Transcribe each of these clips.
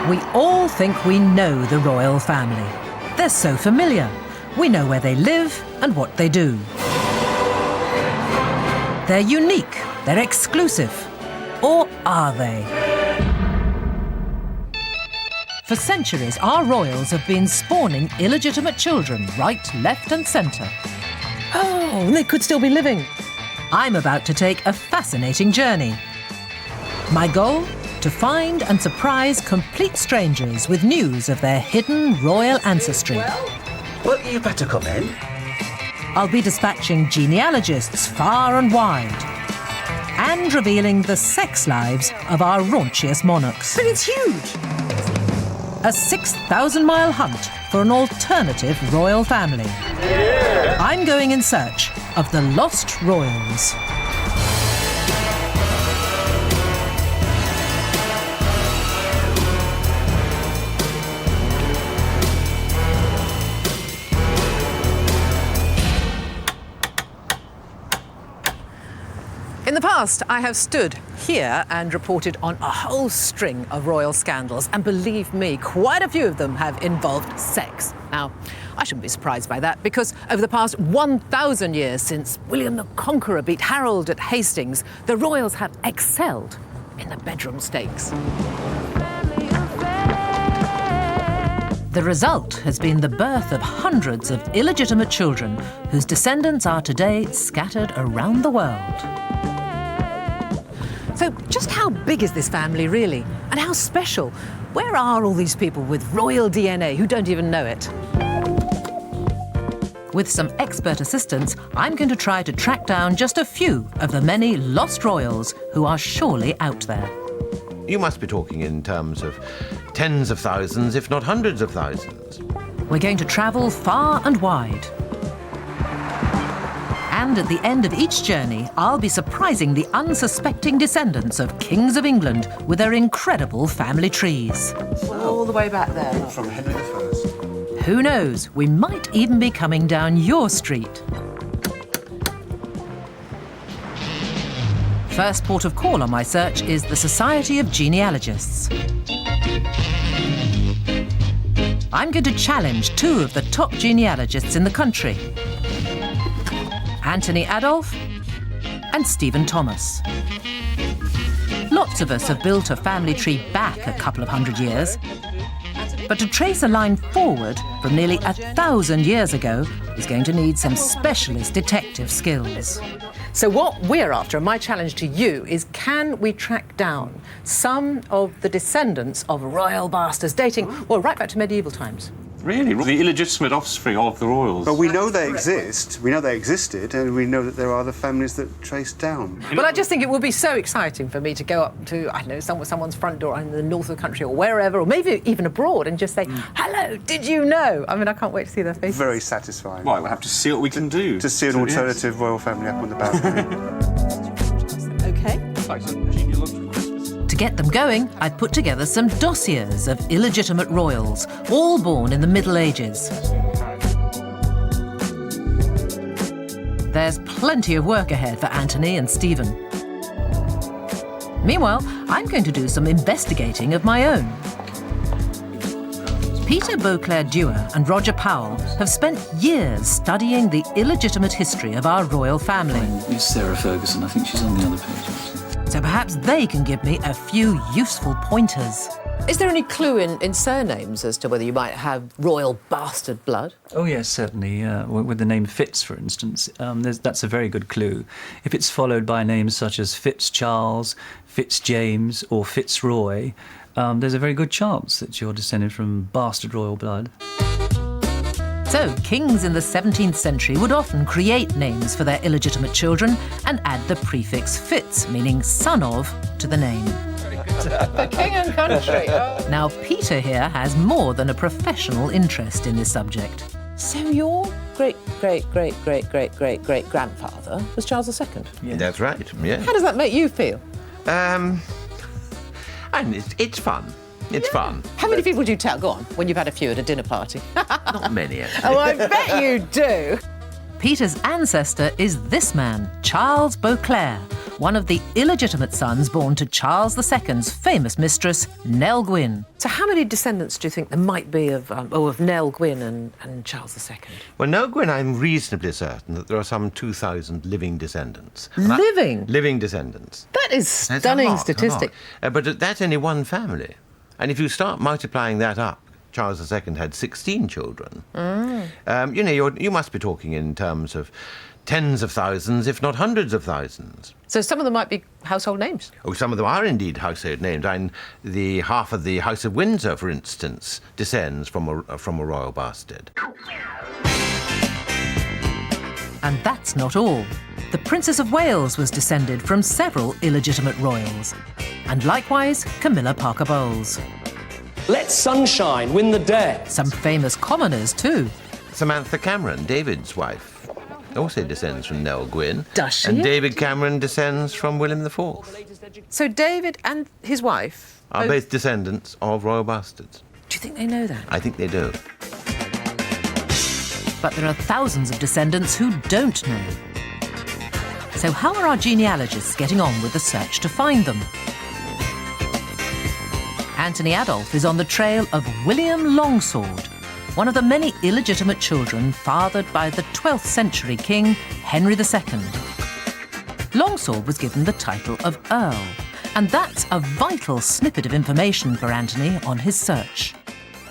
We all think we know the royal family. They're so familiar. We know where they live and what they do. They're unique, they're exclusive. Or are they? For centuries, our royals have been spawning illegitimate children right, left and centre. Oh, they could still be living. I'm about to take a fascinating journey. My goal? To find and surprise complete strangers with news of their hidden royal ancestry. Well, you better come in. I'll be dispatching genealogists far and wide and revealing the sex lives of our raunchiest monarchs. But it's huge! A 6,000-mile hunt for an alternative royal family. Yeah. I'm going in search of the lost royals. In the past, I have stood here and reported on a whole string of royal scandals, and believe me, quite a few of them have involved sex. Now, I shouldn't be surprised by that, because over the past 1,000 years since William the Conqueror beat Harold at Hastings, the royals have excelled in the bedroom stakes. The result has been the birth of hundreds of illegitimate children whose descendants are today scattered around the world. So just how big is this family, really? And how special? Where are all these people with royal DNA who don't even know it? With some expert assistance, I'm going to try to track down just a few of the many lost royals who are surely out there. You must be talking in terms of tens of thousands, if not hundreds of thousands. We're going to travel far and wide. And at the end of each journey, I'll be surprising the unsuspecting descendants of kings of England with their incredible family trees. All the way back there. From Henry I. Who knows, we might even be coming down your street. First port of call on my search is the Society of Genealogists. I'm going to challenge two of the top genealogists in the country. Anthony Adolph and Stephen Thomas. Lots of us have built a family tree back a couple of hundred years, but to trace a line forward from nearly 1,000 years ago is going to need some specialist detective skills. So what we're after, and my challenge to you, is can we track down some of the descendants of royal bastards dating, well, right back to medieval times? Really? The illegitimate offspring of the royals? But we know they exist, we know they existed, and we know that there are other families that trace down. Well, I just think it would be so exciting for me to go up to, I don't know, someone's front door in the north of the country or wherever, or maybe even abroad, and just say, hello, did you know? I mean, I can't wait to see their faces. Very satisfying. Well, we'll have to see what we can do. To see an alternative royal family up on the balcony. OK. Like some genealogical Christmas. To get them going, I've put together some dossiers of illegitimate royals, all born in the Middle Ages. There's plenty of work ahead for Anthony and Stephen. Meanwhile, I'm going to do some investigating of my own. Peter Beauclerc-Dewar and Roger Powell have spent years studying the illegitimate history of our royal family. It's Sarah Ferguson. I think she's on the other page, actually. So perhaps they can give me a few useful pointers. Is there any clue in surnames as to whether you might have royal bastard blood? Oh, yes, certainly. With the name Fitz, for instance, that's a very good clue. If it's followed by names such as Fitz-Charles, Fitz-James or Fitzroy, there's a very good chance that you're descended from bastard royal blood. So, kings in the 17th century would often create names for their illegitimate children and add the prefix Fitz, meaning son of, to the name. For king and country. Now, Peter here has more than a professional interest in this subject. So your great-great-great-great-great-great-great-grandfather was Charles II? Yes. That's right, yeah. How does that make you feel? And it's fun. It's fun. How many people do you tell? Go on, when you've had a few at a dinner party. Not many, actually. Oh, I bet you do. Peter's ancestor is this man, Charles Beauclerc, one of the illegitimate sons born to Charles II's famous mistress, Nell Gwyn. So how many descendants do you think there might be of Nell Gwyn and Charles II? Well, Nell Gwyn, I'm reasonably certain that there are some 2,000 living descendants. Living? Living descendants. That is That's stunning a lot. statistic. But that's only one family. And if you start multiplying that up, Charles II had 16 children. You must be talking in terms of tens of thousands, if not hundreds of thousands. So some of them might be household names. Oh, some of them are indeed household names. The half of the House of Windsor, for instance, descends from a royal bastard. And that's not all. The Princess of Wales was descended from several illegitimate royals. And likewise, Camilla Parker Bowles. Let sunshine win the day. Some famous commoners, too. Samantha Cameron, David's wife, also descends from Nell Gwyn. Does she? And David Cameron descends from William IV. So David and his wife Are both descendants of royal bastards. Do you think they know that? I think they do. But there are thousands of descendants who don't know. So how are our genealogists getting on with the search to find them? Anthony Adolph is on the trail of William Longsword, one of the many illegitimate children fathered by the 12th century king Henry II. Longsword was given the title of Earl, and that's a vital snippet of information for Anthony on his search.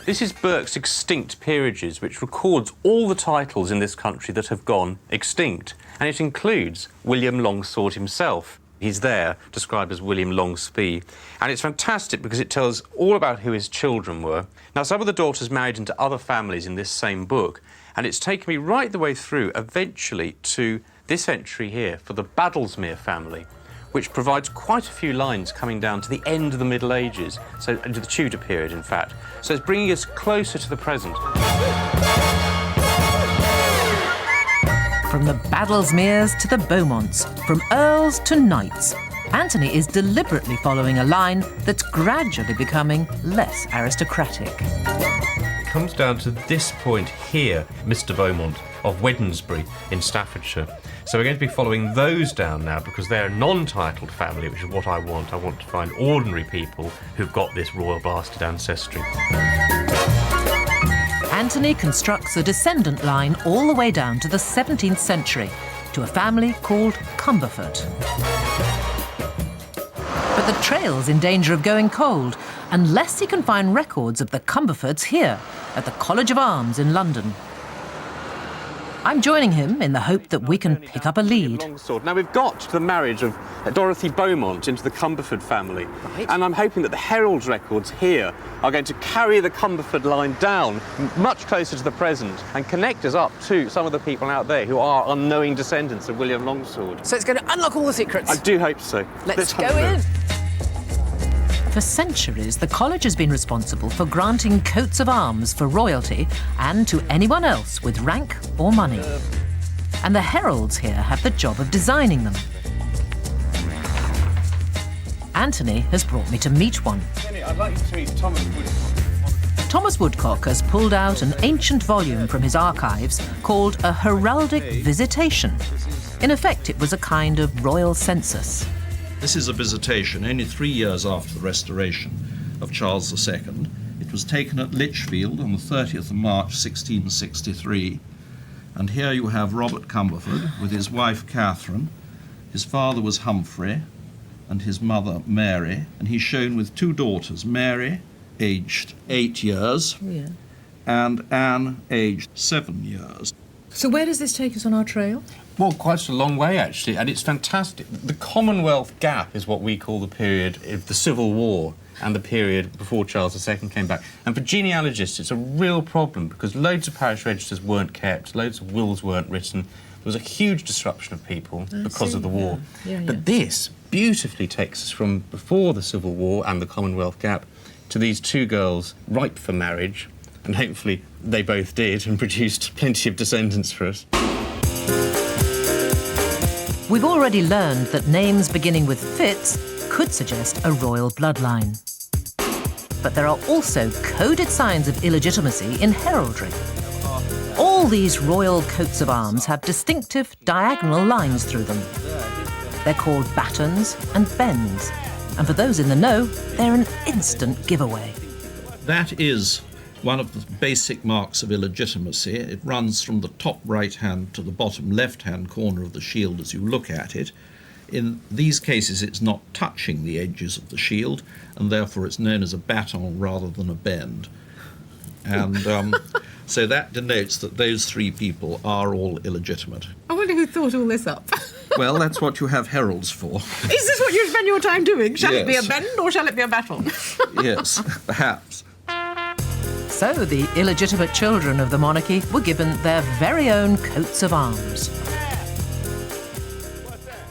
This is Burke's Extinct Peerages, which records all the titles in this country that have gone extinct, and it includes William Longsword himself. He's there, described as William Longspee. And it's fantastic because it tells all about who his children were. Now, some of the daughters married into other families in this same book, and it's taken me right the way through, eventually, to this entry here for the Badlesmere family, which provides quite a few lines coming down to the end of the Middle Ages, so into the Tudor period, in fact. So it's bringing us closer to the present. From the Badlesmeres to the Beaumonts, from earls to knights, Anthony is deliberately following a line that's gradually becoming less aristocratic. It comes down to this point here, Mr. Beaumont of Wednesbury in Staffordshire. So we're going to be following those down now because they're a non-titled family, which is what I want. I want to find ordinary people who've got this royal bastard ancestry. Anthony constructs a descendant line all the way down to the 17th century, to a family called Cumberford. But the trail's in danger of going cold unless he can find records of the Cumberfords here at the College of Arms in London. I'm joining him in the hope that we can pick up a lead. Now, we've got the marriage of Dorothy Beaumont into the Cumberford family. Right. And I'm hoping that the Herald's records here are going to carry the Cumberford line down much closer to the present and connect us up to some of the people out there who are unknowing descendants of William Longsword. So it's going to unlock all the secrets? I do hope so. Let's go in. For centuries, the college has been responsible for granting coats of arms for royalty and to anyone else with rank or money. And the heralds here have the job of designing them. Anthony has brought me to meet one. Jennie, I'd like you to meet Thomas Woodcock. Thomas Woodcock has pulled out an ancient volume from his archives called a heraldic visitation. In effect, it was a kind of royal census. This is a visitation only 3 years after the restoration of Charles II. It was taken at Lichfield on the 30th of March 1663. And here you have Robert Cumberford with his wife Catherine. His father was Humphrey and his mother Mary. And he's shown with two daughters, Mary, aged 8 years, and Anne, aged 7 years. So where does this take us on our trail? Well, quite a long way, actually, and it's fantastic. The Commonwealth gap is what we call the period of the Civil War and the period before Charles II came back. And for genealogists, it's a real problem because loads of parish registers weren't kept, loads of wills weren't written. There was a huge disruption of people because of the war. But this beautifully takes us from before the Civil War and the Commonwealth gap to these two girls ripe for marriage, and hopefully they both did and produced plenty of descendants for us. We've already learned that names beginning with Fitz could suggest a royal bloodline. But there are also coded signs of illegitimacy in heraldry. All these royal coats of arms have distinctive diagonal lines through them. They're called battens and bends. And for those in the know, they're an instant giveaway. That is one of the basic marks of illegitimacy. It runs from the top right-hand to the bottom left-hand corner of the shield as you look at it. In these cases, it's not touching the edges of the shield, and therefore it's known as a baton rather than a bend. And so that denotes that those three people are all illegitimate. I wonder who thought all this up. Well, that's what you have heralds for. Is this what you spend your time doing? Shall it be a Yes. bend or shall it be a baton? Yes, perhaps. So the illegitimate children of the monarchy were given their very own coats of arms.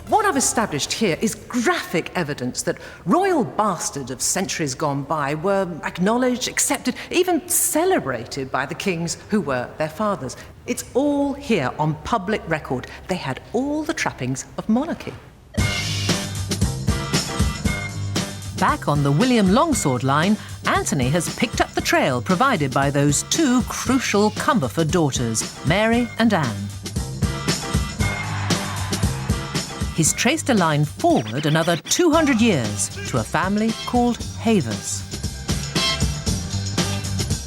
What I've established here is graphic evidence that royal bastards of centuries gone by were acknowledged, accepted, even celebrated by the kings who were their fathers. It's all here on public record. They had all the trappings of monarchy. Back on the William Longsword line, Anthony has picked up the trail provided by those two crucial Cumberford daughters, Mary and Anne. He's traced a line forward another 200 years to a family called Havers.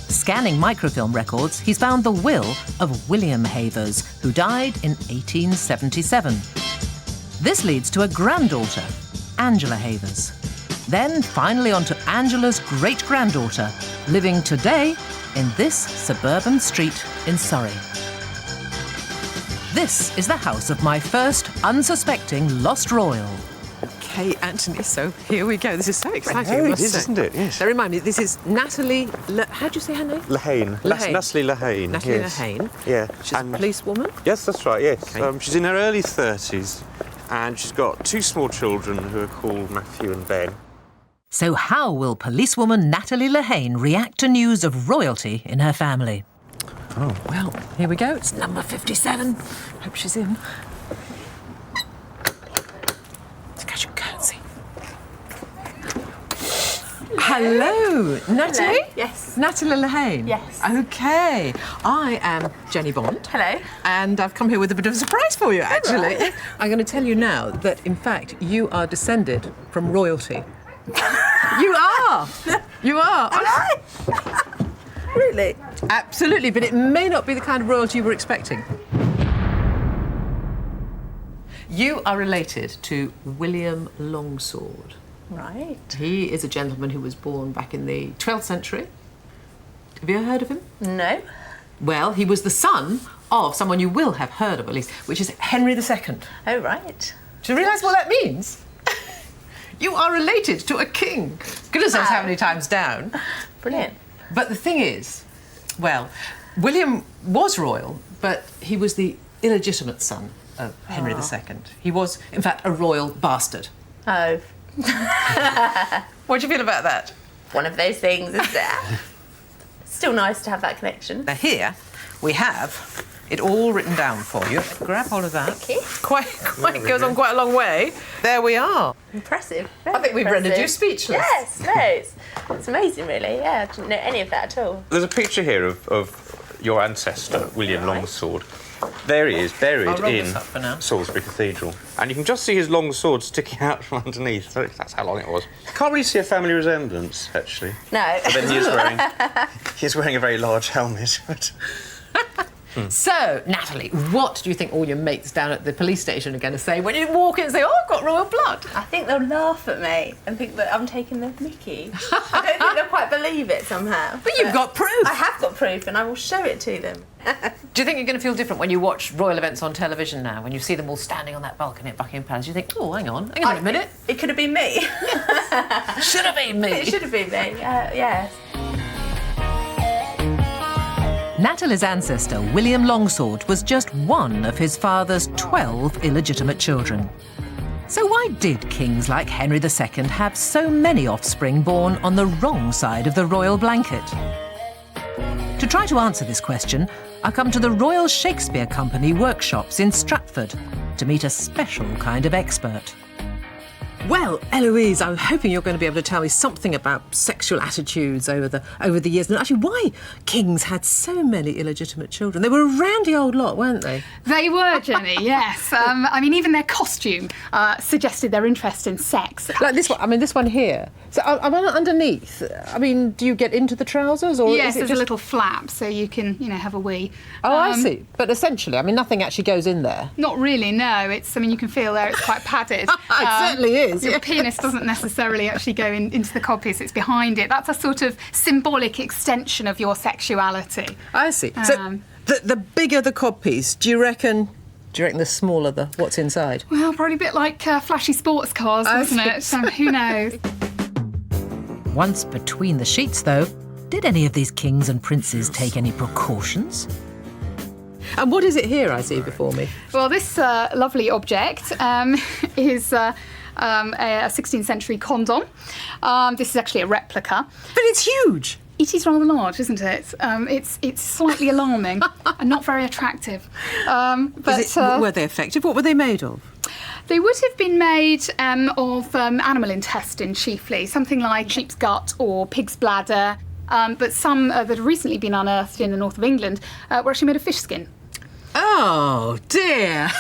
Scanning microfilm records, he's found the will of William Havers, who died in 1877. This leads to a granddaughter, Angela Havers. Then finally on to Angela's great-granddaughter, living today in this suburban street in Surrey. This is the house of my first unsuspecting lost royal. OK, Anthony, so here we go. This is so exciting, know, I it must is, say. isn't it? Yes. So remind me, this is Natalie... how do you say her name? Leane. Leane. Natalie Leane. Natalie yes. Leane. Yeah. She's a policewoman? Yes, that's right, yes. Okay. She's in her early 30s and she's got two small children who are called Matthew and Ben. So how will policewoman Natalie Leane react to news of royalty in her family? Oh, well, here we go. It's number 57. Hope she's in. Let's catch your curtsy. Hello, Natalie? Hello. Yes. Natalie Leane? Yes. OK. I am Jennie Bond. Hello. And I've come here with a bit of a surprise for you, actually. right. I'm going to tell you now that, in fact, you are descended from royalty. You are! You are! Really? Absolutely, but it may not be the kind of royalty you were expecting. You are related to William Longsword. Right. He is a gentleman who was born back in the 12th century. Have you ever heard of him? No. Well, he was the son of someone you will have heard of, at least, which is Henry II. Oh, right. Do you realise what that means? You are related to a king. Goodness knows how many times down. Brilliant. But the thing is, well, William was royal, but he was the illegitimate son of Henry II. He was, in fact, a royal bastard. Oh. What do you feel about that? One of those things, isn't it? Still nice to have that connection. Now here we have it all written down for you. Grab hold of that. Thank you. Quite goes on quite a long way. There we are. Impressive. I think we've rendered you speechless. Yes, no, it's amazing, really. Yeah, I didn't know any of that at all. There's a picture here of your ancestor, William Longsword. There he is, buried I'll roll in this up for now. Salisbury Cathedral. And you can just see his long sword sticking out from underneath. So that's how long it was. Can't really see a family resemblance, actually. No. But then he's wearing a very large helmet. But So, Natalie, what do you think all your mates down at the police station are going to say when you walk in and say, oh, I've got royal blood? I think they'll laugh at me and think that I'm taking the mickey. I don't think they'll quite believe it somehow. But you've got proof. I have got proof and I will show it to them. Do you think you're going to feel different when you watch royal events on television now, when you see them all standing on that balcony at Buckingham Palace? You think, oh, hang on a minute. It could have been me. Should have been me. It should have been me, yes. Natalie's ancestor, William Longsword, was just one of his father's 12 illegitimate children. So why did kings like Henry II have so many offspring born on the wrong side of the royal blanket? To try to answer this question, I come to the Royal Shakespeare Company workshops in Stratford to meet a special kind of expert. Well, Eloise, I'm hoping you're going to be able to tell me something about sexual attitudes over the years, and actually why kings had so many illegitimate children. They were a randy old lot, weren't they? They were, Jenny, yes. I mean, even their costume suggested their interest in sex. Like this one, I mean, this one here. So I'm underneath. I mean, do you get into the trousers? Or yes, is it there's just a little flap, so you can, have a wee. Oh, I see. But essentially, I mean, nothing actually goes in there. Not really, no. You can feel there it's quite padded. It certainly is. Your penis doesn't necessarily actually go into the codpiece, it's behind it. That's a sort of symbolic extension of your sexuality. I see. So the bigger the codpiece, do you reckon the smaller the what's inside? Well, probably a bit like flashy sports cars, wasn't it? Who knows? Once between the sheets, though, did any of these kings and princes take any precautions? And what is it here I see before me? Well, this lovely object is a 16th century condom. This is actually a replica. But it's huge! It is rather large, isn't it? It's slightly alarming and not very attractive. Were they effective? What were they made of? They would have been made of animal intestine chiefly, something like sheep's gut or pig's bladder. But some that have recently been unearthed in the north of England were actually made of fish skin. Oh, dear.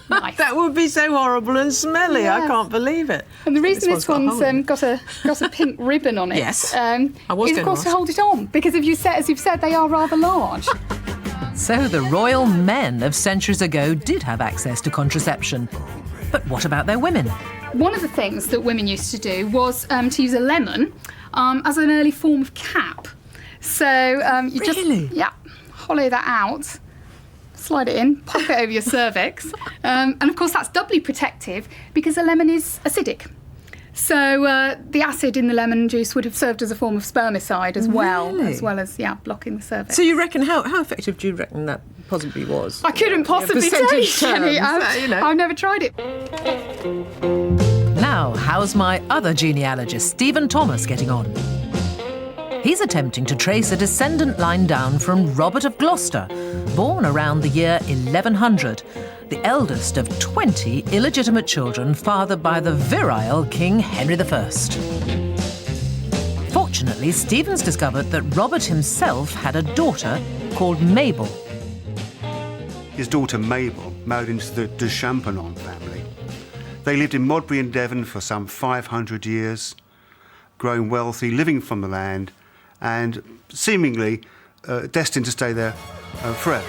Nice. That would be so horrible and smelly. Yes. I can't believe it. And the reason this one's got a pink ribbon on it yes. is, of course, to hold it on, because as you've said, they are rather large. So the royal men of centuries ago did have access to contraception. But what about their women? One of the things that women used to do was to use a lemon as an early form of cap. So you just hollow that out, slide it in, pop it over your cervix, and of course that's doubly protective because a lemon is acidic. So the acid in the lemon juice would have served as a form of spermicide as well as blocking the cervix. So you reckon how effective do you reckon that possibly was? I couldn't possibly tell you, Jenny. Terms, I've never tried it. Now, how's my other genealogist, Stephen Thomas, getting on? He's attempting to trace a descendant line down from Robert of Gloucester, born around the year 1100, the eldest of 20 illegitimate children fathered by the virile King Henry I. Fortunately, Stephen's discovered that Robert himself had a daughter called Mabel. His daughter Mabel married into the de Champignon family. They lived in Modbury in Devon for some 500 years, growing wealthy, living from the land, and seemingly destined to stay there forever.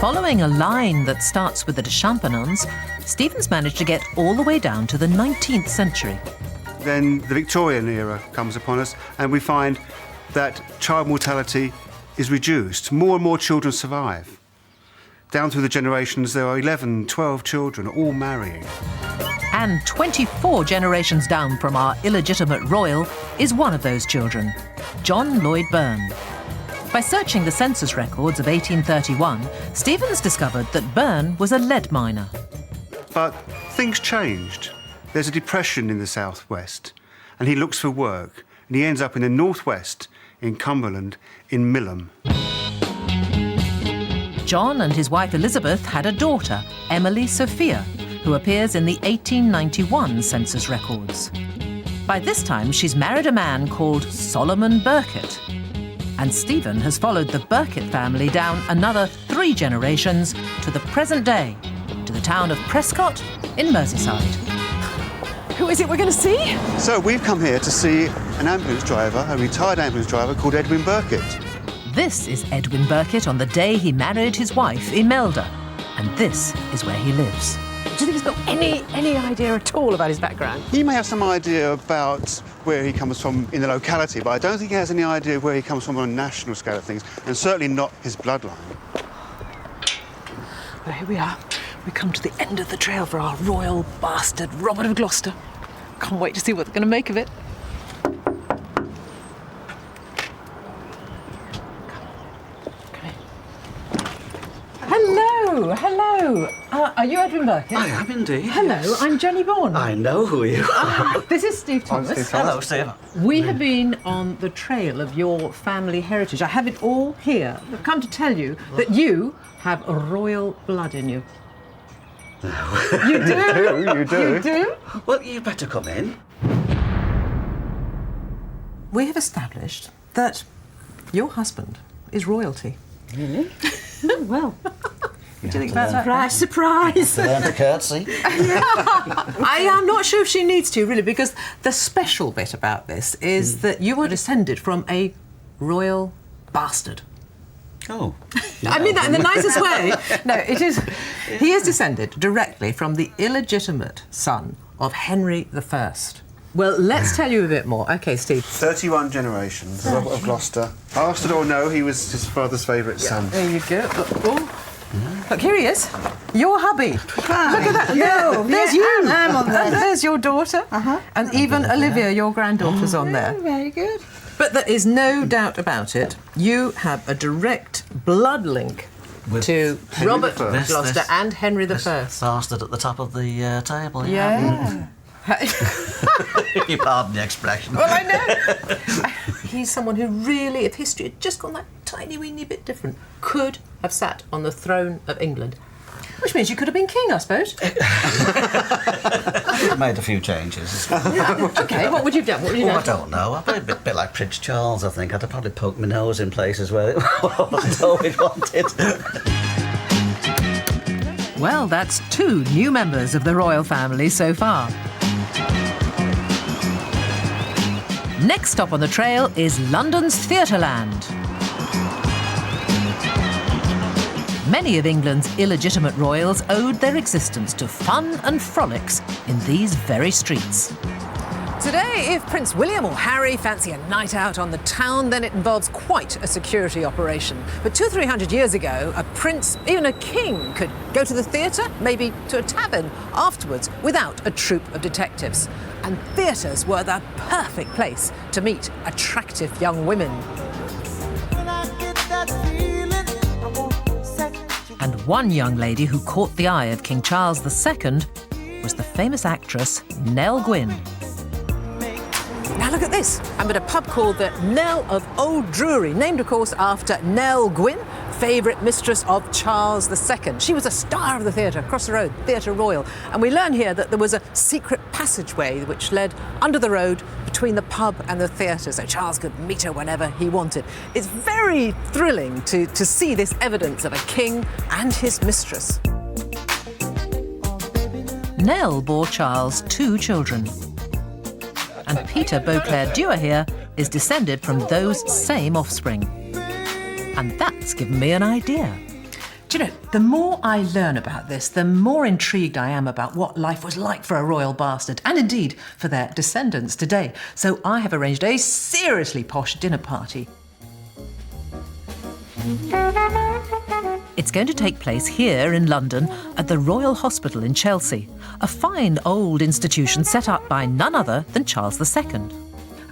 Following a line that starts with the de Champagnons, Stephen's managed to get all the way down to the 19th century. Then the Victorian era comes upon us, and we find that child mortality is reduced. More and more children survive. Down through the generations, there are 11, 12 children, all marrying. And 24 generations down from our illegitimate royal is one of those children, John Lloyd Byrne. By searching the census records of 1831, Stevens discovered that Byrne was a lead miner. But things changed. There's a depression in the southwest, and he looks for work, and he ends up in the northwest, in Cumberland, in Millom. John and his wife Elizabeth had a daughter, Emily Sophia, who appears in the 1891 census records. By this time, she's married a man called Solomon Burket. And Stephen has followed the Burket family down another 3 generations to the present day, to the town of Prescott in Merseyside. Who is it we're going to see? So we've come here to see an ambulance driver, a retired ambulance driver called Edwin Burket. This is Edwin Burket on the day he married his wife, Imelda. And this is where he lives. Do you think he's got any idea at all about his background? He may have some idea about where he comes from in the locality, but I don't think he has any idea where he comes from on a national scale of things, and certainly not his bloodline. Well, here we are. We come to the end of the trail for our royal bastard, Robert of Gloucester. Can't wait to see what they're going to make of it. Hello. Are you Edwin Burket? I am indeed. Hello, yes. I'm Jennie Bond. I know who you are. This is Steve Thomas. Steve Thomas. Hello, Steve. We have been on the trail of your family heritage. I have it all here. I've come to tell you that you have royal blood in you. You do? You do. You do? Well, you better come in. We have established that your husband is royalty. Really? Well, what do you think about that? Surprise, surprise. Learn to curtsy. I am not sure if she needs to, really, because the special bit about this is that you are descended from a royal bastard. Oh. I mean that in the nicest way. No, it is. He is descended directly from the illegitimate son of Henry I. Well, let's tell you a bit more. OK, Steve. 31 generations of Gloucester. Bastard or no, he was his father's favourite son. There you go. Look, here he is. Your hubby. Look at that. No, there's you. I'm on there. And there's your daughter. And even Olivia, your granddaughter's on there. Very good. But there is no doubt about it. You have a direct blood link to Robert Gloucester and Henry I. Bastard at the top of the table. Yeah. You pardon the expression. Well, I know. He's someone who really, if history had just gone that tiny weeny bit different, could have sat on the throne of England. Which means you could have been king, I suppose. I made a few changes. OK, what would you have done? What would you I don't know. I'd be a bit like Prince Charles, I think. I'd have probably poked my nose in places where it wasn't always wanted. Well, that's 2 new members of the royal family so far. Next stop on the trail is London's Theatreland. Many of England's illegitimate royals owed their existence to fun and frolics in these very streets. Today, if Prince William or Harry fancy a night out on the town, then it involves quite a security operation. But 200-300 years ago, a prince, even a king, could go to the theatre, maybe to a tavern afterwards, without a troupe of detectives. And theatres were the perfect place to meet attractive young women. And one young lady who caught the eye of King Charles II was the famous actress Nell Gwyn. Now look at this. I'm at a pub called the Nell of Old Drury, named, of course, after Nell Gwyn, favourite mistress of Charles II. She was a star of the theatre, across the road, Theatre Royal. And we learn here that there was a secret passageway which led under the road between the pub and the theatre, so Charles could meet her whenever he wanted. It's very thrilling to see this evidence of a king and his mistress. Nell bore Charles 2 children. And Peter Beauclerc Dewar here is descended from those same offspring. And that's given me an idea. Do you know, the more I learn about this, the more intrigued I am about what life was like for a royal bastard, and indeed for their descendants today. So I have arranged a seriously posh dinner party. It's going to take place here in London at the Royal Hospital in Chelsea, a fine old institution set up by none other than Charles II.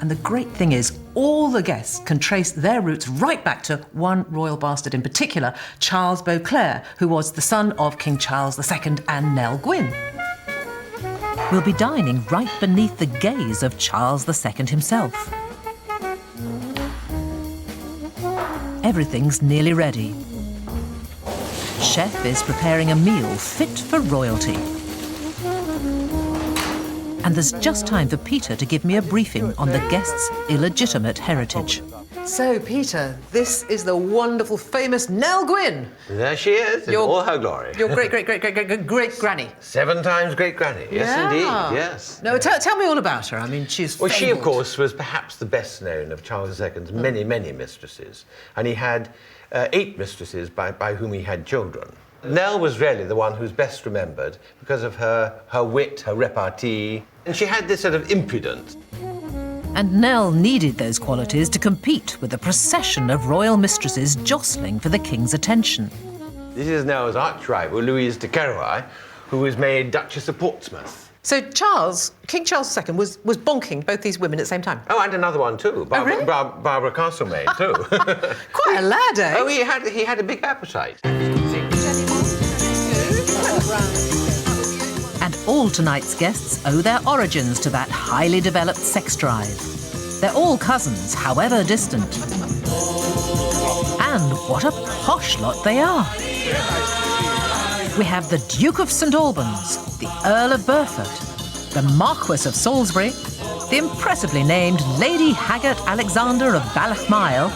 And the great thing is, all the guests can trace their roots right back to one royal bastard in particular, Charles Beauclerc, who was the son of King Charles II and Nell Gwyn. We'll be dining right beneath the gaze of Charles II himself. Everything's nearly ready. Chef is preparing a meal fit for royalty. And there's just time for Peter to give me a briefing on the guests' illegitimate heritage. So, Peter, this is the wonderful, famous Nell Gwyn. There she is, in all her glory. Your great-great-great-great-great-granny. 7 times great-granny, yes, Yeah. indeed, yes. No, tell me all about her. I mean, she's Well, she, of fabled. course, was perhaps the best known of Charles II's many, many mistresses. And he had 8 mistresses by whom he had children. Nell was really the one who's best remembered because of her wit, her repartee, and she had this sort of impudence. And Nell needed those qualities to compete with a procession of royal mistresses jostling for the king's attention. This is Nell's arch-rival, Louise de Querouaille, who was made Duchess of Portsmouth. So King Charles II was bonking both these women at the same time? Oh, and another one too, really? Barbara Castlemaine too. Quite a lad, eh? Oh, he had a big appetite. And all tonight's guests owe their origins to that highly developed sex drive. They're all cousins, however distant. And what a posh lot they are. we have the Duke of St Albans, the Earl of Burford, the Marquess of Salisbury, the impressively named Lady Haggart Alexander of Ballochmyle,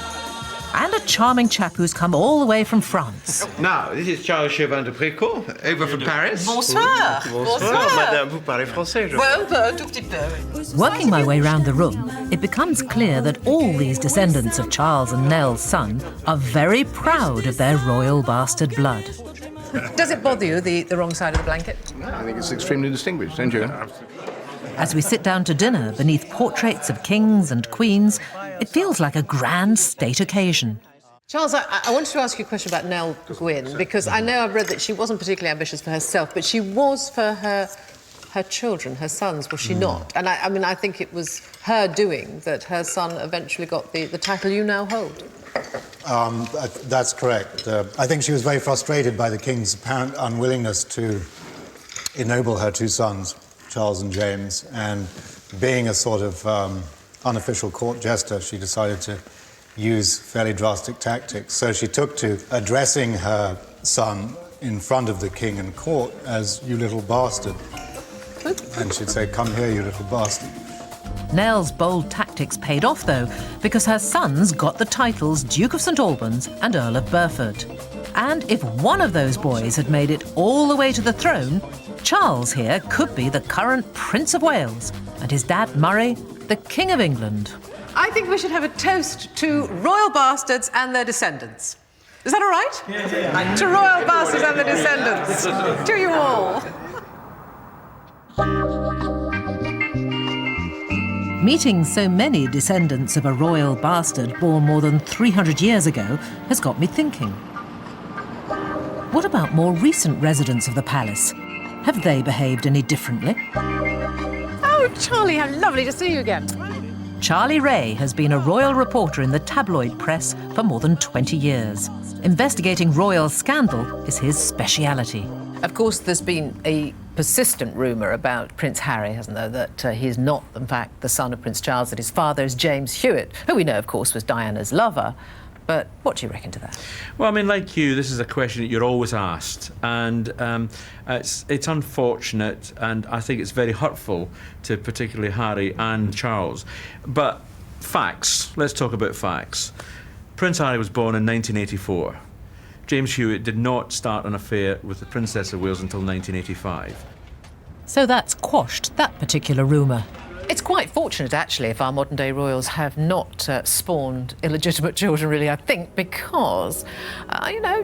and a charming chap who's come all the way from France. Now, this is Charles Chauvin de Précourt, over from Paris. Bonsoir. Bonsoir, madame. Vous parlez français, je Well, un tout petit peu. Working my way round the room, it becomes clear that all these descendants of Charles and Nell's son are very proud of their royal bastard blood. Does it bother you, the wrong side of the blanket? I think it's extremely distinguished, don't you? As we sit down to dinner beneath portraits of kings and queens, it feels like a grand state occasion. Charles, I wanted to ask you a question about Nell Gwyn, because I know I've read that she wasn't particularly ambitious for herself, but she was for her children, her sons, was she not? And I think it was her doing that her son eventually got the title you now hold. That's correct. I think she was very frustrated by the king's apparent unwillingness to ennoble her two sons, Charles and James, and being a sort of unofficial court jester, she decided to use fairly drastic tactics. So she took to addressing her son in front of the king and court as "you little bastard." And she'd say, "Come here, you little bastard." Nell's bold tactics paid off, though, because her sons got the titles Duke of St Albans and Earl of Burford. And if one of those boys had made it all the way to the throne, Charles here could be the current Prince of Wales, and his dad, Murray, the King of England. I think we should have a toast to royal bastards and their descendants. Is that all right? Yeah. To royal bastards and their descendants. To you all. Meeting so many descendants of a royal bastard born more than 300 years ago has got me thinking. What about more recent residents of the palace? Have they behaved any differently? Oh, Charlie, how lovely to see you again. Charlie Ray has been a royal reporter in the tabloid press for more than 20 years. Investigating royal scandal is his speciality. Of course, there's been a persistent rumour about Prince Harry, hasn't there, that he's not, in fact, the son of Prince Charles, that his father is James Hewitt, who we know, of course, was Diana's lover. But what do you reckon to that? Well, I mean, like you, this is a question that you're always asked, and it's unfortunate, and I think it's very hurtful to particularly Harry and Charles. But facts, let's talk about facts. Prince Harry was born in 1984. James Hewitt did not start an affair with the Princess of Wales until 1985. So that's quashed that particular rumour. It's quite fortunate, actually, if our modern-day royals have not spawned illegitimate children, really, I think, because,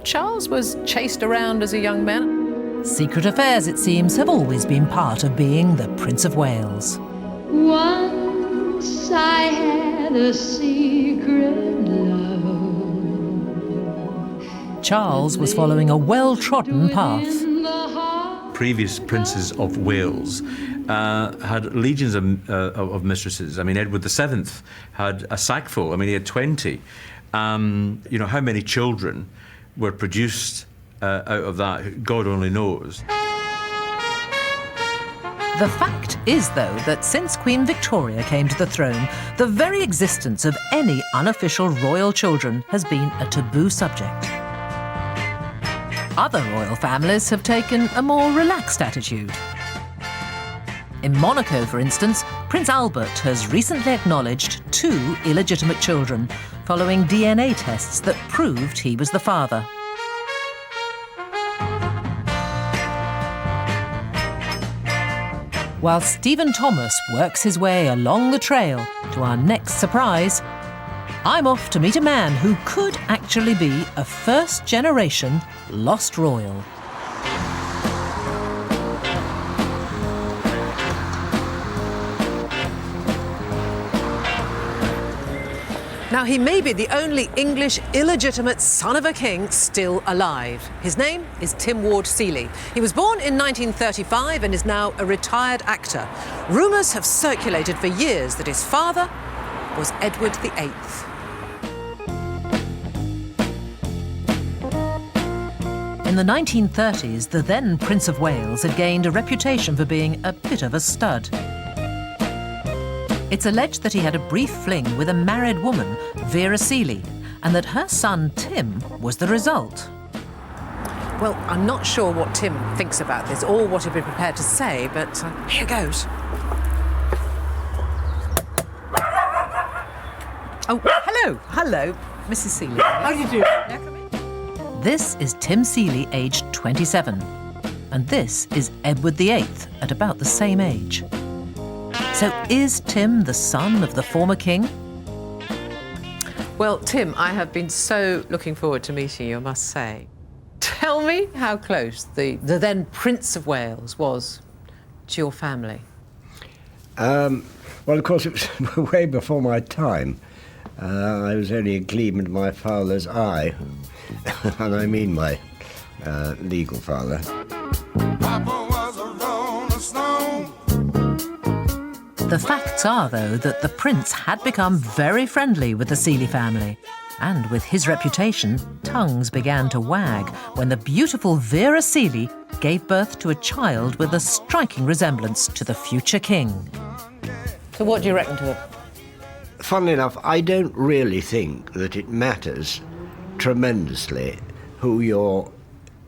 Charles was chased around as a young man. Secret affairs, it seems, have always been part of being the Prince of Wales. Once I had a secret love. Charles was following a well-trodden path. Previous princes of Wales had legions of mistresses. I mean, Edward VII had a sackful. I mean, he had 20. How many children were produced out of that, God only knows. The fact is, though, that since Queen Victoria came to the throne, the very existence of any unofficial royal children has been a taboo subject. Other royal families have taken a more relaxed attitude. In Monaco, for instance, Prince Albert has recently acknowledged 2 illegitimate children, following DNA tests that proved he was the father. While Stephen Thomas works his way along the trail to our next surprise, I'm off to meet a man who could actually be a first-generation lost royal. Now, he may be the only English illegitimate son of a king still alive. His name is Tim Ward Seeley. He was born in 1935 and is now a retired actor. Rumours have circulated for years that his father was Edward VIII. In the 1930s, the then Prince of Wales had gained a reputation for being a bit of a stud. It's alleged that he had a brief fling with a married woman, Vera Seeley, and that her son Tim was the result. Well, I'm not sure what Tim thinks about this or what he'd be prepared to say, but here goes. Oh, hello. Hello, Mrs. Seeley. How do you do? This is Tim Seeley, aged 27. And this is Edward VIII, at about the same age. So is Tim the son of the former king? Well, Tim, I have been so looking forward to meeting you, I must say. Tell me how close the then Prince of Wales was to your family. Well, of course, it was way before my time. I was only a gleam in my father's eye, and I mean my legal father. The facts are, though, that the prince had become very friendly with the Seeley family. And with his reputation, tongues began to wag when the beautiful Vera Seeley gave birth to a child with a striking resemblance to the future king. So what do you reckon to it? Funnily enough, I don't really think that it matters tremendously who your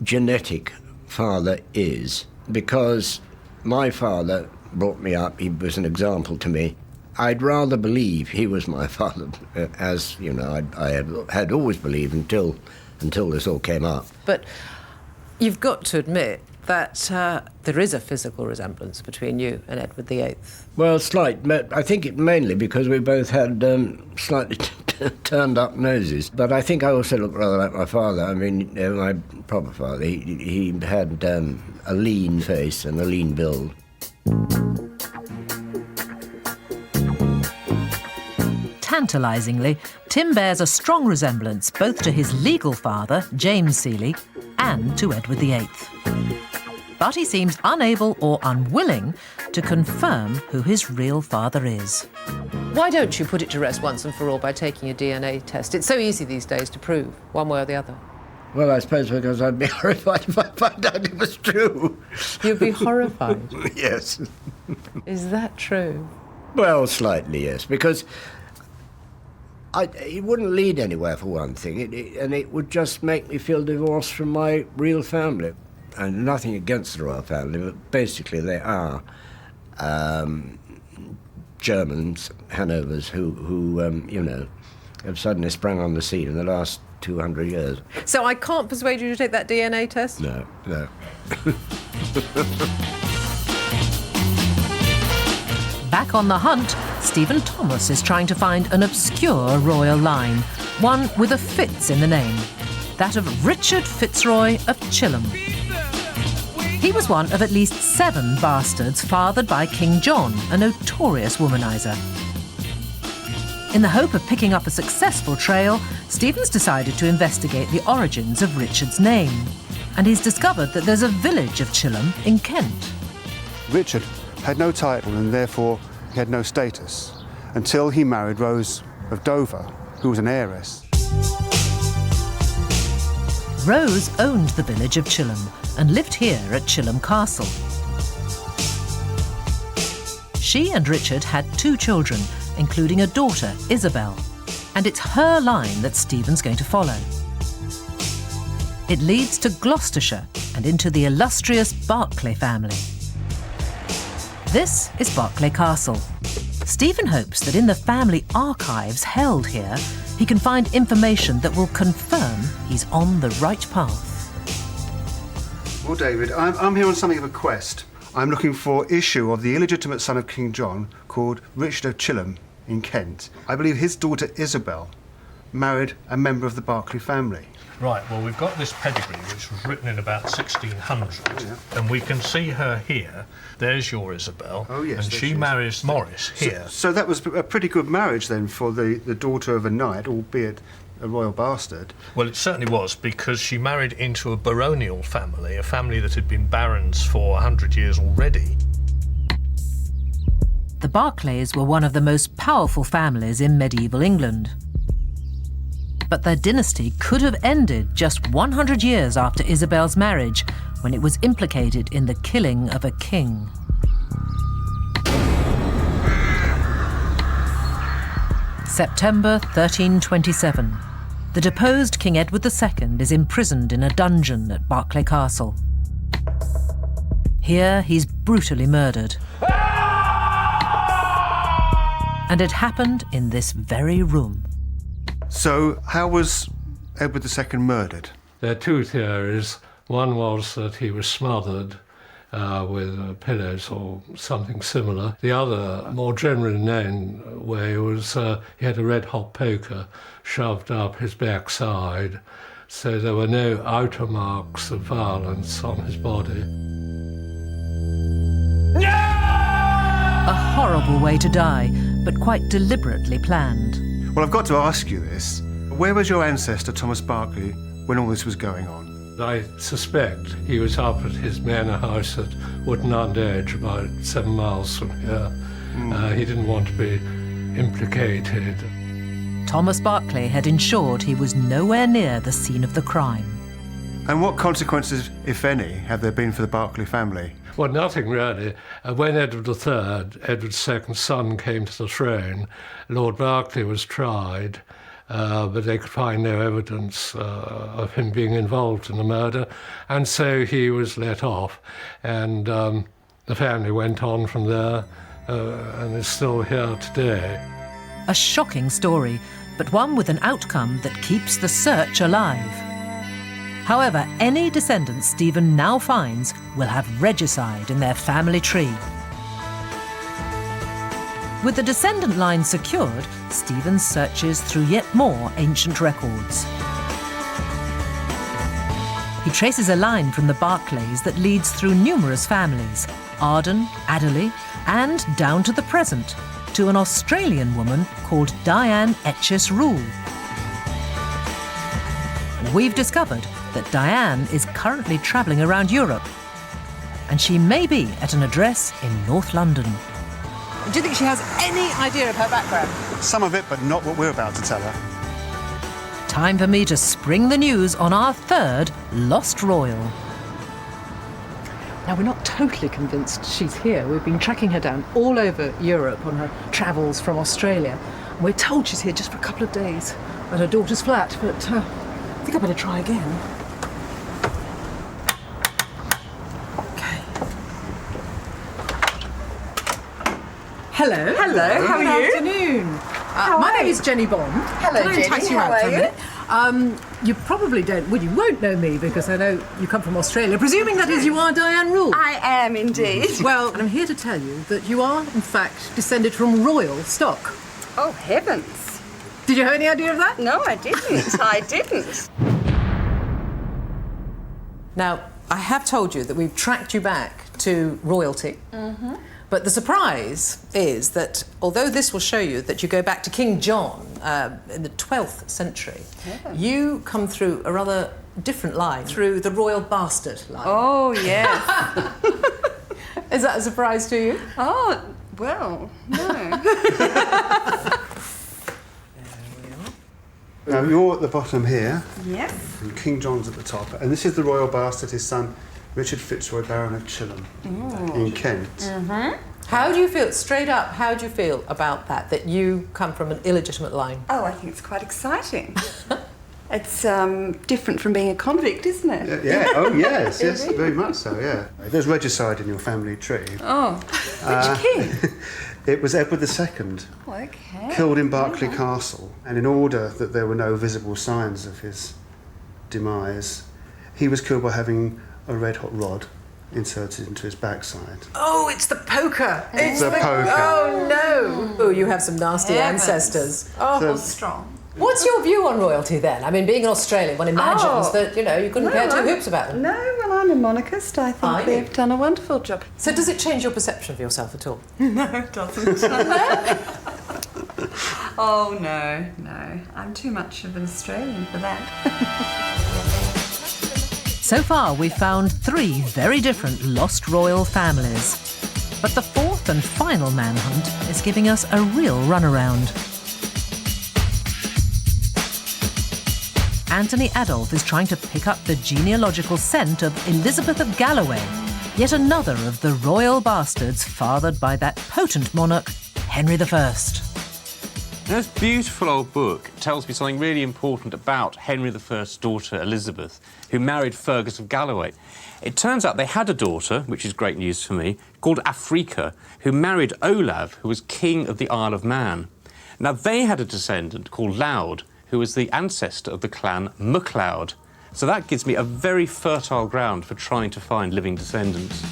genetic father is, because my father brought me up, he was an example to me. I'd rather believe he was my father, as, you know, I had always believed until this all came up. But you've got to admit that there is a physical resemblance between you and Edward VIII. Well, slight. I think it mainly because we both had slightly turned-up noses. But I think I also look rather like my father. I mean, my proper father. He had a lean face and a lean build. Tantalisingly, Tim bears a strong resemblance both to his legal father, James Seeley, and to Edward VIII. But he seems unable or unwilling to confirm who his real father is. Why don't you put it to rest once and for all by taking a DNA test? It's so easy these days to prove, one way or the other. Well, I suppose because I'd be horrified if I found out it was true. You'd be horrified? Yes. Is that true? Well, slightly, yes, because it wouldn't lead anywhere, for one thing, and it would just make me feel divorced from my real family. And nothing against the royal family, but basically they are Germans, Hanovers, who you know, have suddenly sprung on the scene in the last 200 years. So I can't persuade you to take that DNA test? No. Back on the hunt, Stephen Thomas is trying to find an obscure royal line, one with a Fitz in the name, that of Richard Fitzroy of Chilham. He was one of at least 7 bastards fathered by King John, a notorious womanizer. In the hope of picking up a successful trail, Stephen's decided to investigate the origins of Richard's name, and he's discovered that there's a village of Chilham in Kent. Richard had no title and therefore he had no status until he married Rose of Dover, who was an heiress. Rose owned the village of Chilham and lived here at Chilham Castle. She and Richard had 2 children, including a daughter, Isabel, and it's her line that Stephen's going to follow. It leads to Gloucestershire and into the illustrious Berkeley family. This is Berkeley Castle. Stephen hopes that in the family archives held here, he can find information that will confirm he's on the right path. Well, David, I'm here on something of a quest. I'm looking for issue of the illegitimate son of King John called Richard of Chilham in Kent. I believe his daughter Isabel married a member of the Berkeley family. Right, well, we've got this pedigree, which was written in about 1600, and we can see her here. There's your Isabel, and she marries Maurice here. So that was a pretty good marriage, then, for the daughter of a knight, albeit a royal bastard. Well, it certainly was, because she married into a baronial family, a family that had been barons for 100 years already. The Berkeleys were one of the most powerful families in medieval England. But their dynasty could have ended just 100 years after Isabel's marriage, when it was implicated in the killing of a king. September 1327. the deposed King Edward II is imprisoned in a dungeon at Berkeley Castle. Here, he's brutally murdered. And it happened in this very room. So, how was Edward II murdered? There are two theories. One was that he was smothered with pillows or something similar. The other, more generally known way, was he had a red-hot poker shoved up his backside, so there were no outer marks of violence on his body. A horrible way to die, but quite deliberately planned. Well, I've got to ask you this. Where was your ancestor, Thomas Berkeley, when all this was going on? I suspect he was up at his manor house at Wootton Under Edge, about 7 miles from here. He didn't want to be implicated. Thomas Berkeley had ensured he was nowhere near the scene of the crime. And what consequences, if any, have there been for the Berkeley family? Well, nothing really. When Edward III, Edward's second son, came to the throne, Lord Berkeley was tried, but they could find no evidence of him being involved in the murder, and so he was let off. And the family went on from there and is still here today. A shocking story, but one with an outcome that keeps the search alive. However, any descendants Stephen now finds will have regicide in their family tree. With the descendant line secured, Stephen searches through yet more ancient records. He traces a line from the Berkeleys that leads through numerous families, Arden, Adderley, and down to the present, to an Australian woman called Diane Etches-Rule. We've discovered that Diane is currently travelling around Europe, and she may be at an address in North London. Do you think she has any idea of her background? Some of it, but not what we're about to tell her. Time for me to spring the news on our third Lost Royal. Now, we're not totally convinced she's here. We've been tracking her down all over Europe on her travels from Australia. And we're told she's here just for a couple of days at her daughter's flat, but I think I better try again. Hello. Hello, how are you? Good afternoon. My name is Jennie Bond. Hello, Can I Jennie, entice you how out for are a you? minute? You probably don't, well, you won't know me because I know you come from Australia, presuming that is you are Diane Rule. I am indeed. Well, I'm here to tell you that you are, in fact, descended from royal stock. Oh, heavens. Did you have any idea of that? No, I didn't. I didn't. Now, I have told you that we've tracked you back to royalty. Mm-hmm. But the surprise is that although this will show you that you go back to King John in the 12th century, you come through a rather different line, through the royal bastard line. Oh, yes. Is that a surprise to you? Oh, well, no. Now, you're at the bottom here. Yes. And King John's at the top. And this is the royal bastard, his son, Richard Fitzroy, Baron of Chilham, in Kent. Mm-hmm. How do you feel, straight up, how do you feel about that you come from an illegitimate line? Oh, I think it's quite exciting. It's different from being a convict, isn't it? Yeah, oh yes, yes, very much so, yeah. There's regicide in your family tree. Oh, which king? It was Edward II, Okay. killed in Berkeley Castle, and in order that there were no visible signs of his demise, he was killed by having a red-hot rod inserted into his backside. Oh, it's the poker! It's the poker. Oh, no! Oh, you have some nasty ancestors. Oh, strong. What's your view on royalty then? I mean, being an Australian, one imagines that, you know, you couldn't care two hoops about them. No, well, I'm a monarchist. I think they've done a wonderful job. So does it change your perception of yourself at all? No, it doesn't. Oh, no, no. I'm too much of an Australian for that. So far, we've found 3 very different lost royal families. But the fourth and final manhunt is giving us a real runaround. Anthony Adolph is trying to pick up the genealogical scent of Elizabeth of Galloway, yet another of the royal bastards fathered by that potent monarch, Henry I. This beautiful old book tells me something really important about Henry I's daughter, Elizabeth, who married Fergus of Galloway. It turns out they had a daughter, which is great news for me, called Africa, who married Olaf, who was king of the Isle of Man. Now, they had a descendant called Laud, who was the ancestor of the clan Macleod. So that gives me a very fertile ground for trying to find living descendants.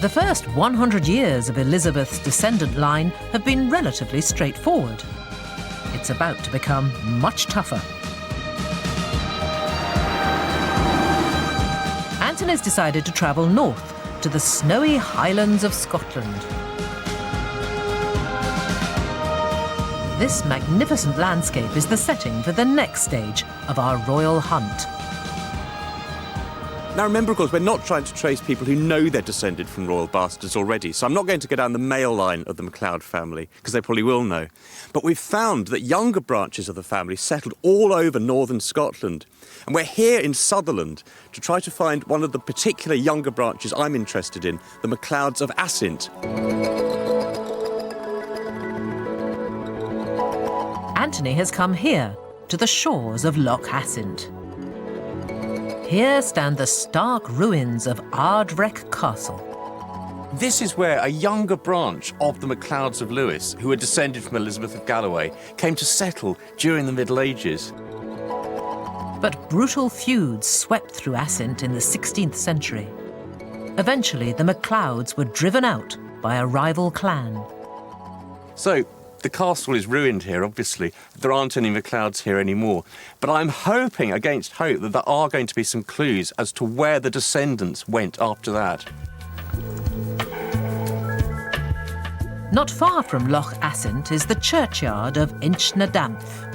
The first 100 years of Elizabeth's descendant line have been relatively straightforward. It's about to become much tougher. Anthony's decided to travel north to the snowy highlands of Scotland. This magnificent landscape is the setting for the next stage of our royal hunt. Now remember, of course, we're not trying to trace people who know they're descended from royal bastards already, so I'm not going to go down the male line of the Macleod family, because they probably will know. But we've found that younger branches of the family settled all over northern Scotland. And we're here in Sutherland to try to find one of the particular younger branches I'm interested in, the Macleods of Assynt. Anthony has come here, to the shores of Loch Assynt. Here stand the stark ruins of Ardrech Castle. This is where a younger branch of the Macleods of Lewis, who were descended from Elizabeth of Galloway, came to settle during the Middle Ages. But brutal feuds swept through Assynt in the 16th century. Eventually, the Macleods were driven out by a rival clan. So, the castle is ruined here, obviously. There aren't any Macleods here anymore. But I'm hoping, against hope, that there are going to be some clues as to where the descendants went after that. Not far from Loch Assynt is the churchyard of Inchnadanth.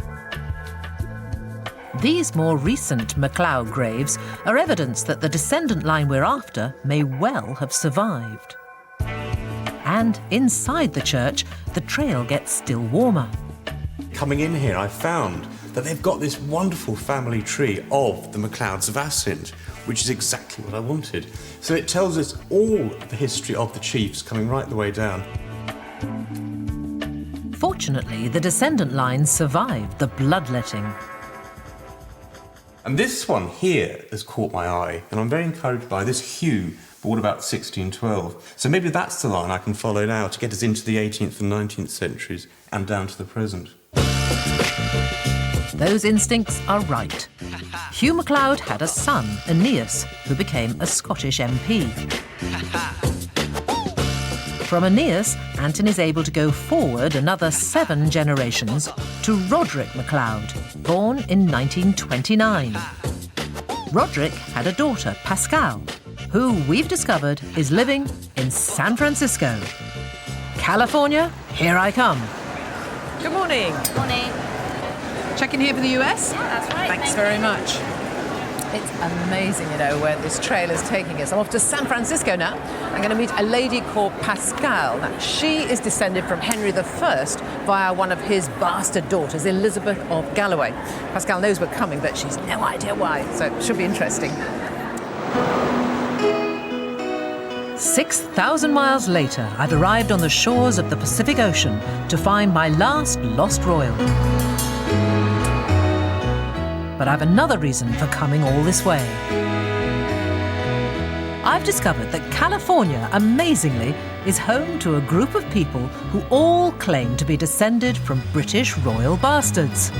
These more recent Macleod graves are evidence that the descendant line we're after may well have survived. And inside the church, the trail gets still warmer. Coming in here, I found that they've got this wonderful family tree of the Macleods of Assynt, which is exactly what I wanted. So it tells us all the history of the chiefs coming right the way down. Fortunately, the descendant line survived the bloodletting. And this one here has caught my eye, and I'm very encouraged by this hue, but what about 1612? So maybe that's the line I can follow now to get us into the 18th and 19th centuries and down to the present. Those instincts are right. Hugh Macleod had a son, Aeneas, who became a Scottish MP. From Aeneas, Anthony's able to go forward another 7 generations to Roderick Macleod, born in 1929. Roderick had a daughter, Pascal, who we've discovered is living in San Francisco. California, here I come. Good morning. Good morning. Checking here for the US? Yeah, that's right. Thanks very much. It's amazing, you know, where this trail is taking us. I'm off to San Francisco now. I'm going to meet a lady called Pascal. Now, she is descended from Henry I via one of his bastard daughters, Elizabeth of Galloway. Pascal knows we're coming, but she's no idea why, so it should be interesting. 6,000 miles later, I've arrived on the shores of the Pacific Ocean to find my last lost royal. But I've another reason for coming all this way. I've discovered that California, amazingly, is home to a group of people who all claim to be descended from British royal bastards.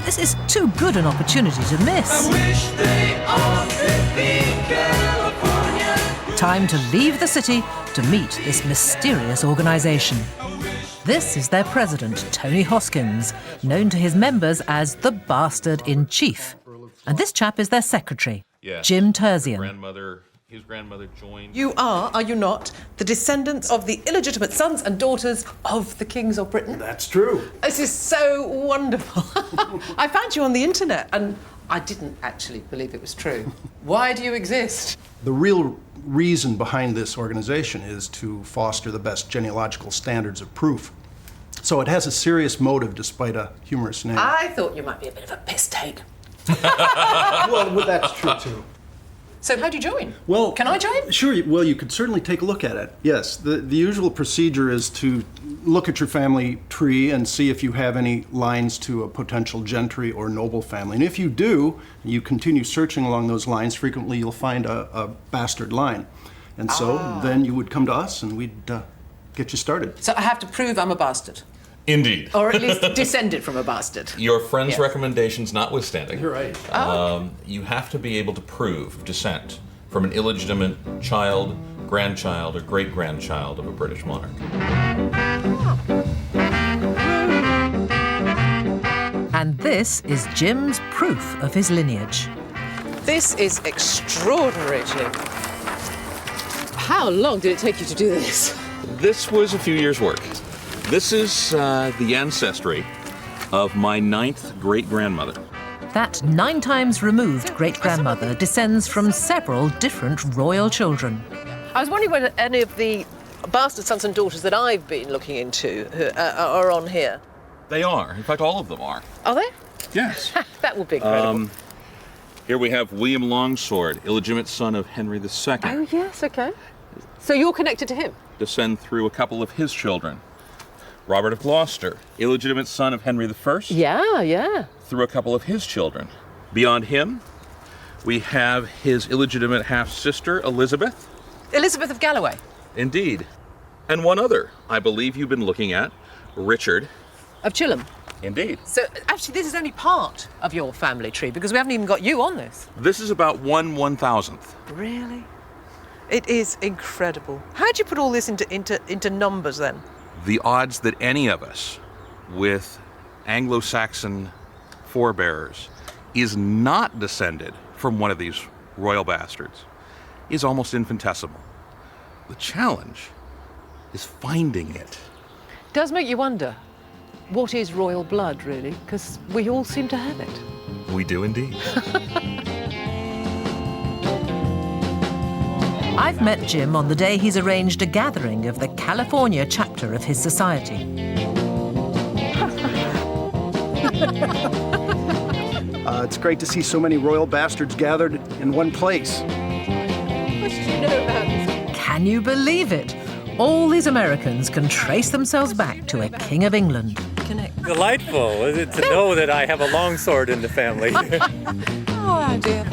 This is too good an opportunity to miss. I wish they all could be California. Time to leave the city to meet this mysterious organisation. This is their president, Tony Hoskins, known to his members as the Bastard-in-Chief. And this chap is their secretary, Jim Terzian. His grandmother joined... You are you not, the descendants of the illegitimate sons and daughters of the kings of Britain? That's true. This is so wonderful. I found you on the internet and I didn't actually believe it was true. Why do you exist? The real reason behind this organization is to foster the best genealogical standards of proof. So it has a serious motive despite a humorous name. I thought you might be a bit of a piss take. Well, that's true too. So how do you join? Well, can I join? Sure. Well, you could certainly take a look at it. Yes. The usual procedure is to look at your family tree and see if you have any lines to a potential gentry or noble family. And if you do, you continue searching along those lines, frequently you'll find a bastard line. And so then you would come to us and we'd get you started. So I have to prove I'm a bastard? Indeed. Or at least descended from a bastard? Your friend's Yes. recommendations notwithstanding. You're right. You have to be able to prove descent from an illegitimate child, grandchild, or great-grandchild of a British monarch. And this is Jim's proof of his lineage. This is extraordinary, Jim. How long did it take you to do this? This was a few years' work. This is the ancestry of my 9th great-grandmother. That 9 times removed great-grandmother descends from several different royal children. I was wondering whether any of the bastard sons and daughters that I've been looking into are on here. They are. In fact, all of them are. Are they? Yes. That would be incredible. Here we have William Longsword, illegitimate son of Henry II. Oh, yes, OK. So you're connected to him? Descend through a couple of his children. Robert of Gloucester, illegitimate son of Henry I. Yeah. Through a couple of his children. Beyond him, we have his illegitimate half-sister, Elizabeth. Elizabeth of Galloway? Indeed. And one other, I believe you've been looking at, Richard. Of Chilham? Indeed. So, actually, this is only part of your family tree, because we haven't even got you on this. This is about 1/1000th. Really? It is incredible. How'd you put all this into numbers, then? The odds that any of us with Anglo-Saxon forebears is not descended from one of these royal bastards is almost infinitesimal. The challenge is finding it. Does make you wonder, what is royal blood, really? Because we all seem to have it. We do indeed. I've met Jim on the day he's arranged a gathering of the California chapter of his society. It's great to see so many royal bastards gathered in one place. What did you know about this? Can you believe it? All these Americans can trace themselves back to a king of England. Delightful, is it, to know that I have a longsword in the family? Oh, dear.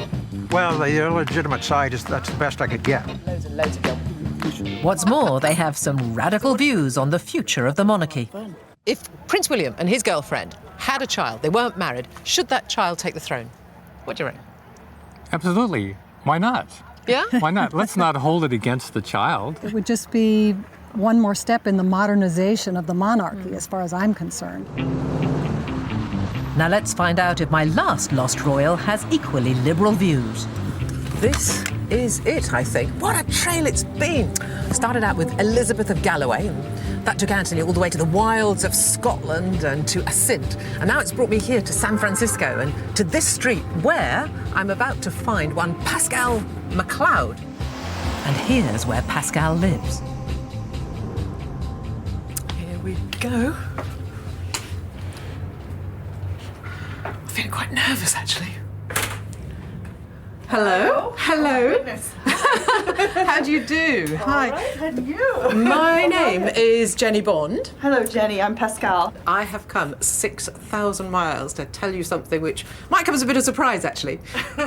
Well, the illegitimate side that's the best I could get. Loads and loads of them. What's more, they have some radical views on the future of the monarchy. If Prince William and his girlfriend had a child, they weren't married, should that child take the throne? What do you reckon? Absolutely. Why not? Yeah? Why not? Let's not hold it against the child. It would just be one more step in the modernization of the monarchy, as far as I'm concerned. Now let's find out if my last lost royal has equally liberal views. This is it, I think. What a trail it's been. I started out with Elizabeth of Galloway, and that took Anthony all the way to the wilds of Scotland and to Assynt. And now it's brought me here to San Francisco and to this street where I'm about to find one Pascal Macleod. And here's where Pascal lives. Here we go. I'm feeling quite nervous, actually. Hello. Hello. Goodness. How do you do? Hi. All right, and you? My name is Jennie Bond. Hello, Jenny. I'm Pascal. I have come 6,000 miles to tell you something which might come as a bit of a surprise, actually.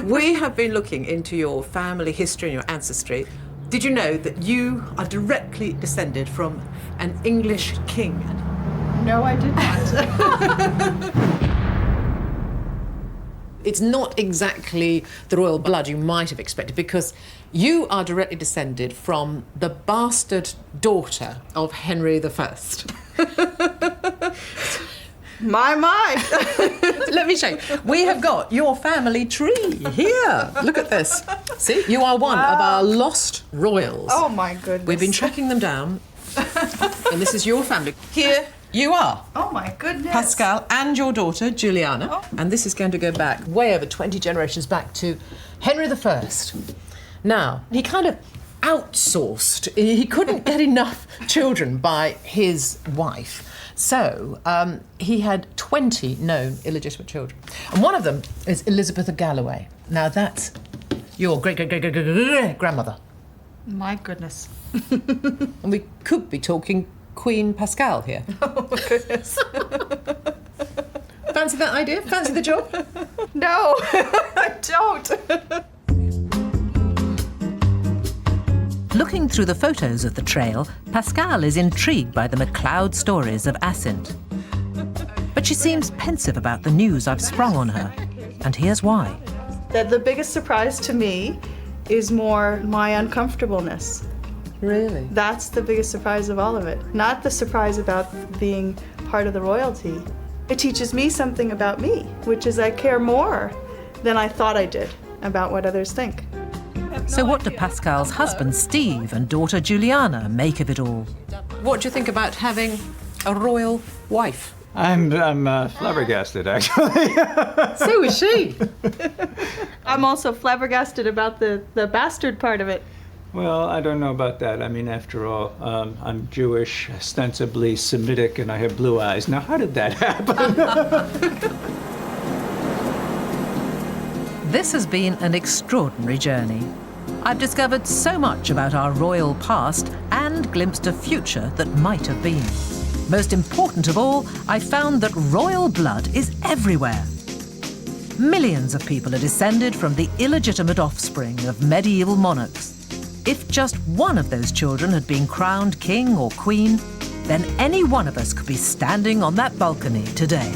We have been looking into your family history and your ancestry. Did you know that you are directly descended from an English king? No, I did not. It's not exactly the royal blood you might have expected, because you are directly descended from the bastard daughter of Henry I. My. Let me show you. We have got your family tree here. Look at this. See, you are one of our lost royals. Oh, my goodness. We've been tracking them down, and this is your family. Here you are. Oh, my goodness. Pascal and your daughter, Juliana. And this is going to go back way over 20 generations back to Henry I. Now, he kind of outsourced. He couldn't get enough children by his wife. So he had 20 known illegitimate children. And one of them is Elizabeth of Galloway. Now, that's Your great-great-great-great-grandmother. My goodness. And we could be talking Queen Pascal here. Oh, goodness. Fancy that idea? Fancy the job? No, I don't. Looking through the photos of the trail, Pascal is intrigued by the Macleod stories of Assynt. But she seems pensive about the news I've sprung on her, and here's why. The biggest surprise to me is more my uncomfortableness. Really? That's the biggest surprise of all of it. Not the surprise about being part of the royalty. It teaches me something about me, which is I care more than I thought I did about what others think. So what do Pascal's husband Steve and daughter Juliana make of it all? What do you think about having a royal wife? I'm flabbergasted, actually. So is she. I'm also flabbergasted about the bastard part of it. Well, I don't know about that. I mean, after all, I'm Jewish, ostensibly Semitic, and I have blue eyes. Now, how did that happen? This has been an extraordinary journey. I've discovered so much about our royal past and glimpsed a future that might have been. Most important of all, I found that royal blood is everywhere. Millions of people are descended from the illegitimate offspring of medieval monarchs. If just one of those children had been crowned king or queen, then any one of us could be standing on that balcony today.